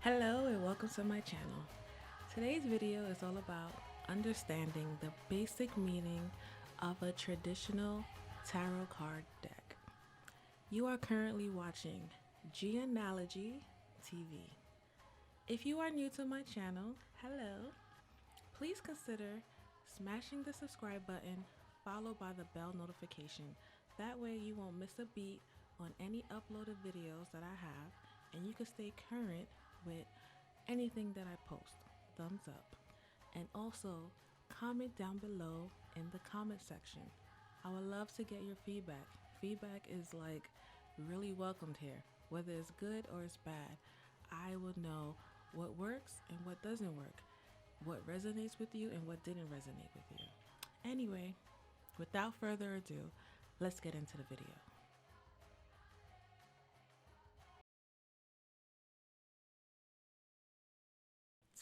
Hello and welcome to my channel. Today's video is all about understanding the basic meaning of a traditional tarot card deck. You are currently watching Genealogy TV. If you are new to my channel, hello. Please consider smashing the subscribe button followed by the bell notification. That way you won't miss a beat on any uploaded videos that I have, and you can stay current with anything that I post. Thumbs up. And also comment down below in the comment section. I would love to get your feedback. Feedback is like really welcomed here. Whether it's good or it's bad, I will know what works and what doesn't work, what resonates with you and what didn't resonate with you. Anyway, without further ado, let's get into the video.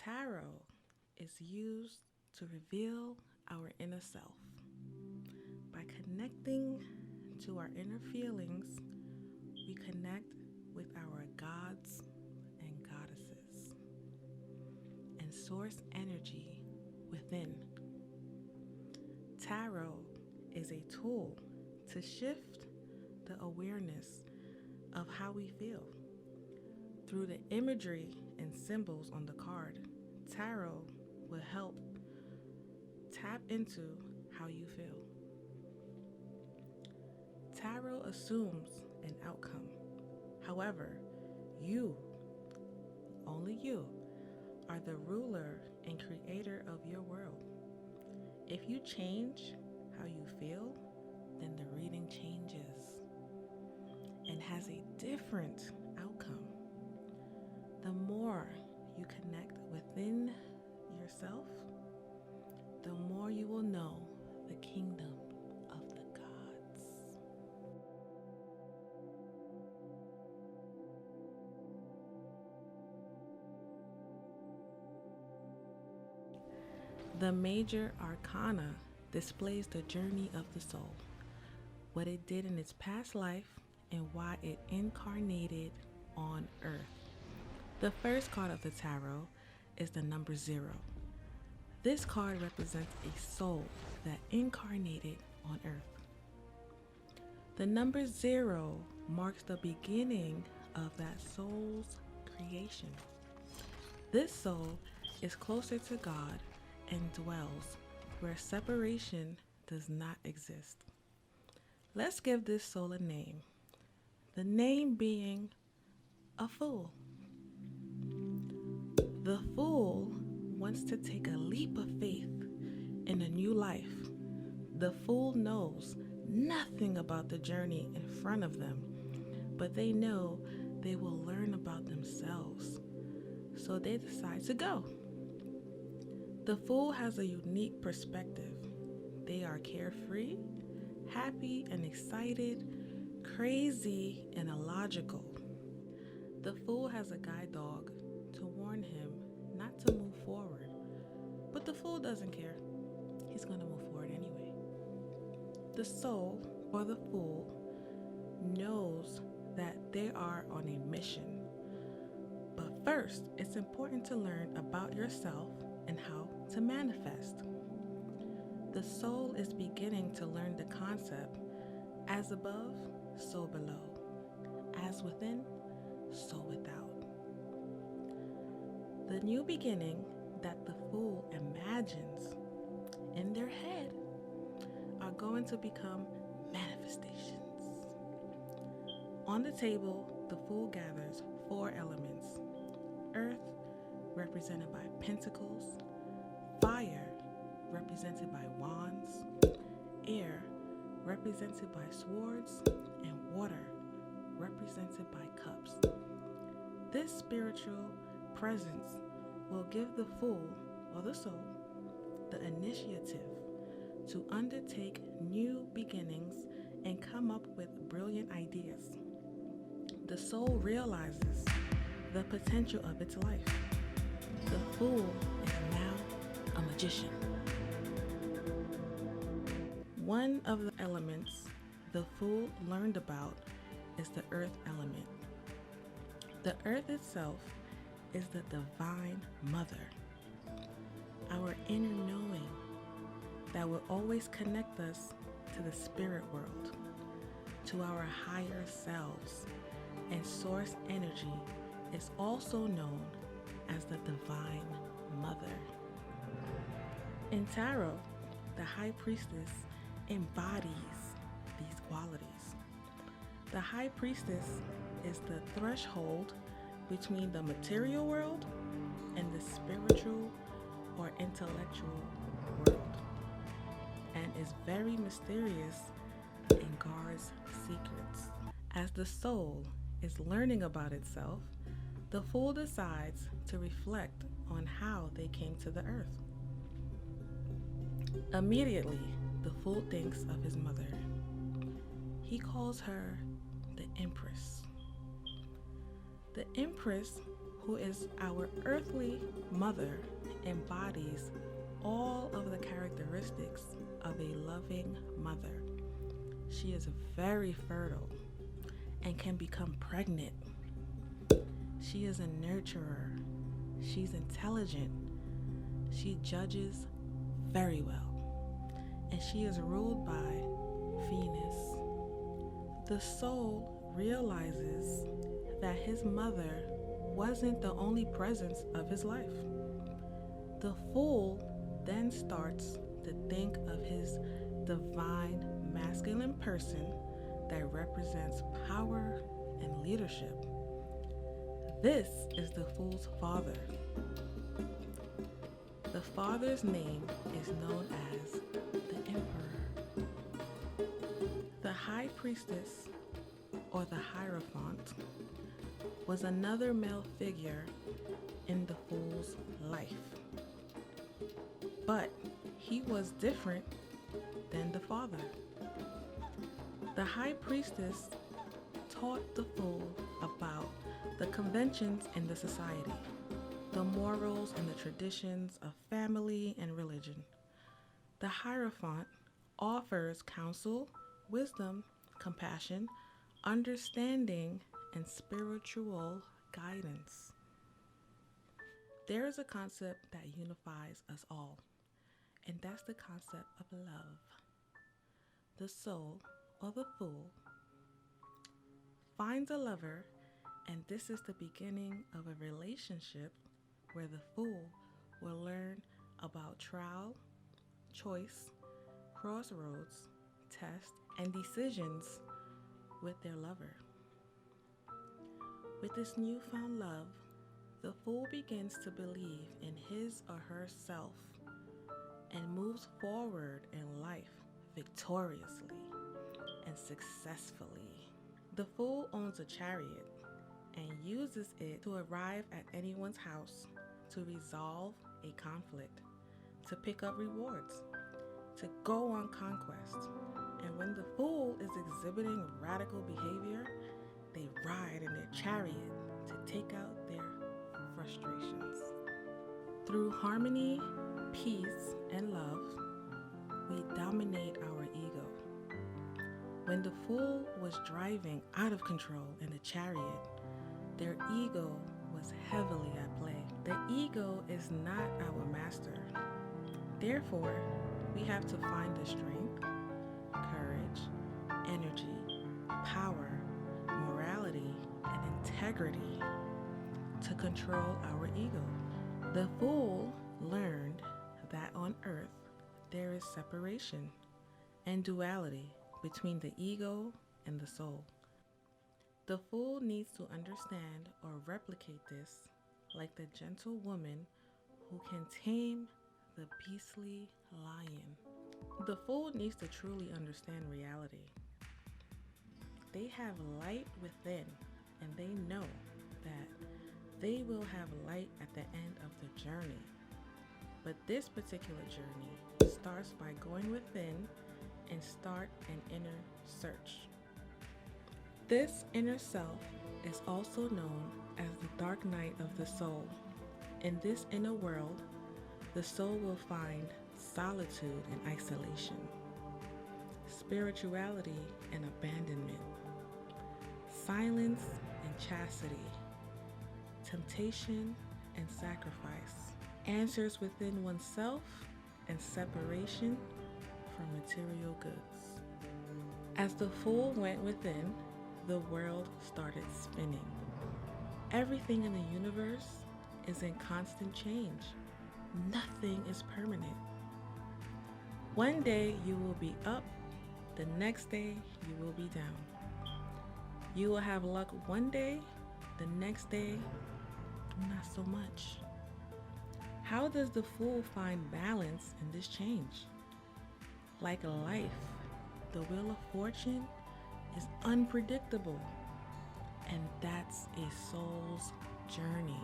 Tarot is used to reveal our inner self. By connecting to our inner feelings, we connect with our gods and goddesses and source energy within. Tarot is a tool to shift the awareness of how we feel. Through the imagery and symbols on the card, tarot will help tap into how you feel. Tarot assumes an outcome. However, you, only you, are the ruler and creator of your world. If you change how you feel, then the reading changes and has a different outcome. The more you connect within yourself, the more you will know the kingdom of the gods. The Major Arcana displays the journey of the soul, what it did in its past life, and why it incarnated on Earth. The first card of the tarot is the number 0. This card represents a soul that incarnated on Earth. The number 0 marks the beginning of that soul's creation. This soul is closer to God and dwells where separation does not exist. Let's give this soul a name. The name being a fool. The fool wants to take a leap of faith in a new life. The fool knows nothing about the journey in front of them, but they know they will learn about themselves. So they decide to go. The fool has a unique perspective. They are carefree, happy and excited, crazy and illogical. The fool has a guide dog to warn him not to move forward, but the fool doesn't care. He's going to move forward anyway. The soul, or the fool, knows that they are on a mission. But first, it's important to learn about yourself and how to manifest. The soul is beginning to learn the concept, as above, so below, as within, so without. The new beginning that the fool imagines in their head are going to become manifestations. On the table, the fool gathers 4 elements. Earth, represented by pentacles. Fire, represented by wands. Air, represented by swords. And water, represented by cups. This spiritual presence will give the fool, or the soul, the initiative to undertake new beginnings and come up with brilliant ideas. The soul realizes the potential of its life. The fool is now a magician. One of the elements the fool learned about is the earth element. The earth itself is the Divine Mother, our inner knowing that will always connect us to the spirit world, to our higher selves, and source energy is also known as the Divine Mother. In tarot, the High Priestess embodies these qualities. The High Priestess is the threshold between the material world and the spiritual or intellectual world, and is very mysterious and guards secrets. As the soul is learning about itself, the Fool decides to reflect on how they came to the earth. Immediately, the Fool thinks of his mother. He calls her the Empress. The Empress, who is our earthly mother, embodies all of the characteristics of a loving mother. She is very fertile and can become pregnant. She is a nurturer. She's intelligent. She judges very well. And she is ruled by Venus. The soul realizes that his mother wasn't the only presence of his life. The Fool then starts to think of his divine masculine person that represents power and leadership. This is the Fool's father. The father's name is known as the Emperor. The High Priestess, or the Hierophant, was another male figure in the Fool's life. But he was different than the father. The High Priestess taught the Fool about the conventions in the society, the morals and the traditions of family and religion. The Hierophant offers counsel, wisdom, compassion, understanding, and spiritual guidance. There is a concept that unifies us all, and that's the concept of love. The soul, or the Fool, finds a lover, and this is the beginning of a relationship where the Fool will learn about trial, choice, crossroads, test, and decisions with their lover. With this newfound love, the Fool begins to believe in his or herself and moves forward in life victoriously and successfully. The Fool owns a chariot and uses it to arrive at anyone's house, to resolve a conflict, to pick up rewards, to go on conquest. And when the Fool is exhibiting radical behavior, they ride in their chariot to take out their frustrations. Through harmony, peace, and love, we dominate our ego. When the Fool was driving out of control in the chariot, their ego was heavily at play. The ego is not our master. Therefore, we have to find the strength, courage, energy, power, morality, and integrity to control our ego. The Fool learned that on earth there is separation and duality between the ego and the soul. The Fool needs to understand or replicate this like the gentle woman who can tame the beastly lion. The Fool needs to truly understand reality. They have light within, and they know that they will have light at the end of the journey. But this particular journey starts by going within and start an inner search. This inner self is also known as the dark night of the soul. In this inner world, the soul will find solitude and isolation, spirituality and abandonment, silence and chastity, temptation and sacrifice, answers within oneself, and separation from material goods. As the fool went within, the world started spinning. Everything in the universe is in constant change. Nothing is permanent. One day you will be up, the next day you will be down. You will have luck one day, the next day, not so much. How does the fool find balance in this change? Like life, the wheel of fortune is unpredictable, and that's a soul's journey.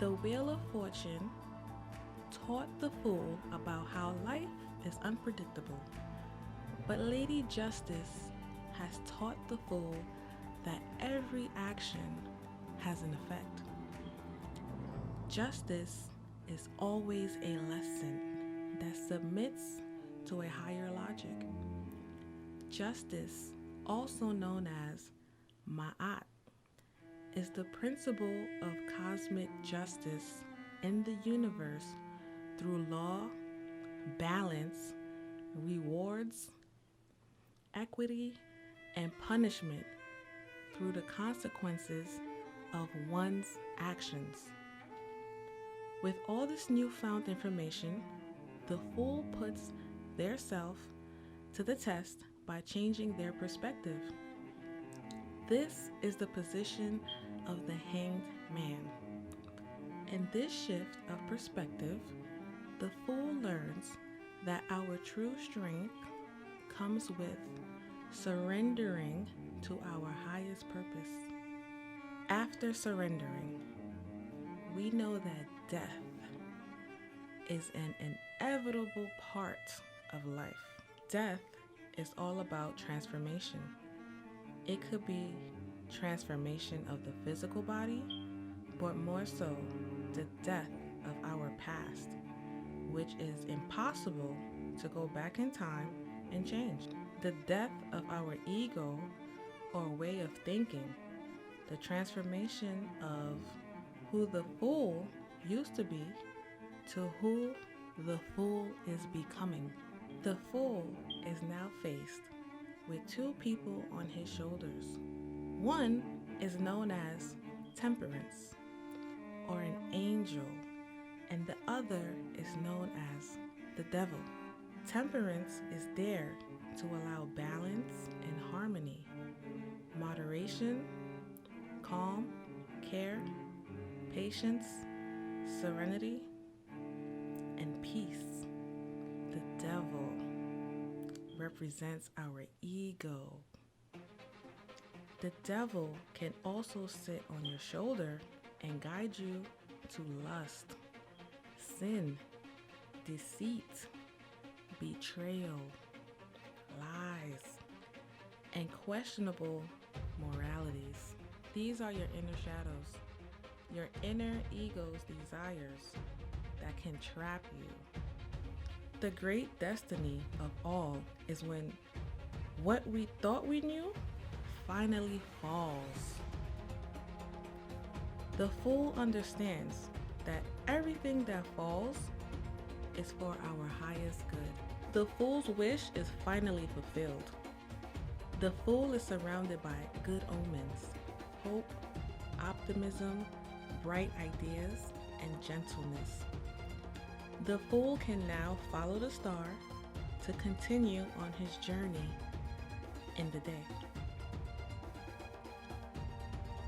The wheel of fortune taught the fool about how life is unpredictable, but Lady Justice has taught the fool that every action has an effect. Justice is always a lesson that submits to a higher logic. Justice, also known as Ma'at, is the principle of cosmic justice in the universe through law, balance, rewards, equity, and punishment through the consequences of one's actions. With all this newfound information, the fool puts their self to the test by changing their perspective. This is the position of the hanged man. In this shift of perspective, the fool learns that our true strength comes with surrendering to our highest purpose. After surrendering, we know that death is an inevitable part of life. Death is all about transformation. It could be transformation of the physical body, but more so the death of our past, which is impossible to go back in time and change. The death of our ego or way of thinking, the transformation of who the fool used to be to who the fool is becoming. The fool is now faced with two people on his shoulders. One is known as Temperance, or an angel, and the other is known as the devil. Temperance is there to allow balance and harmony, moderation, calm, care, patience, serenity, and peace. The devil represents our ego. The devil can also sit on your shoulder and guide you to lust, sin, deceit, betrayal, lies, and questionable moralities. These are your inner shadows, your inner ego's desires that can trap you. The great destiny of all is when what we thought we knew finally falls. The fool understands that everything that falls is for our highest good. The fool's wish is finally fulfilled. The fool is surrounded by good omens, hope, optimism, bright ideas, and gentleness. The fool can now follow the star to continue on his journey in the day.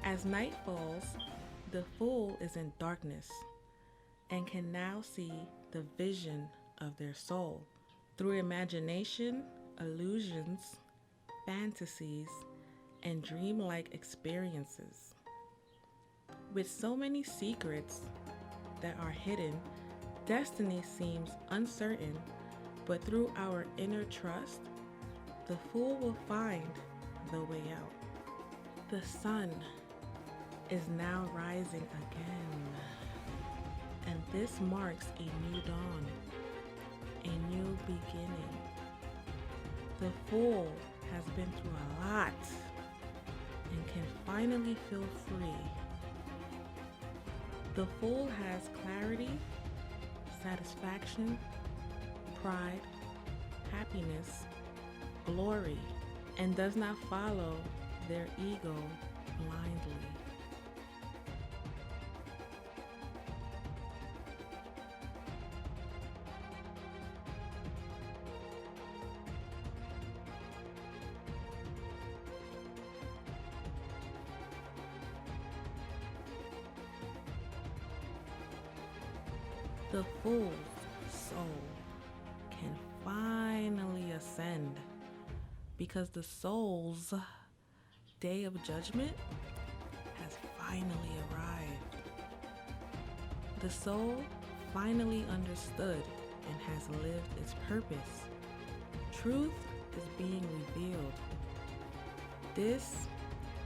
As night falls, the fool is in darkness and can now see the vision of their soul through imagination, illusions, fantasies, and dreamlike experiences. With so many secrets that are hidden, destiny seems uncertain, but through our inner trust, the fool will find the way out. The sun is now rising again, and this marks a new dawn, a new beginning. The fool has been through a lot and can finally feel free The Fool has clarity, satisfaction, pride, happiness, glory, and does not follow their ego blindly. The Fool's soul can finally ascend because the soul's day of judgment has finally arrived. The soul finally understood and has lived its purpose. Truth is being revealed. This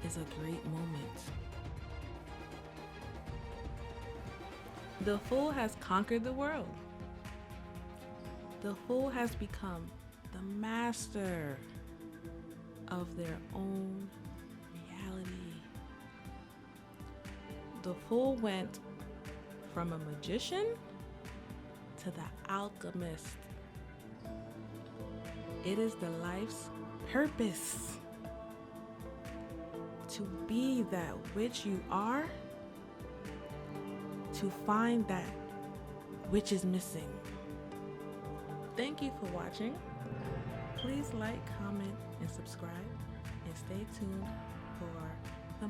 is a great moment. The Fool has conquered the world. The Fool has become the master of their own reality. The Fool went from a magician to the alchemist. It is the life's purpose to be that which you are, to find that which is missing. Thank you for watching. Please like, comment, and subscribe, and stay tuned for the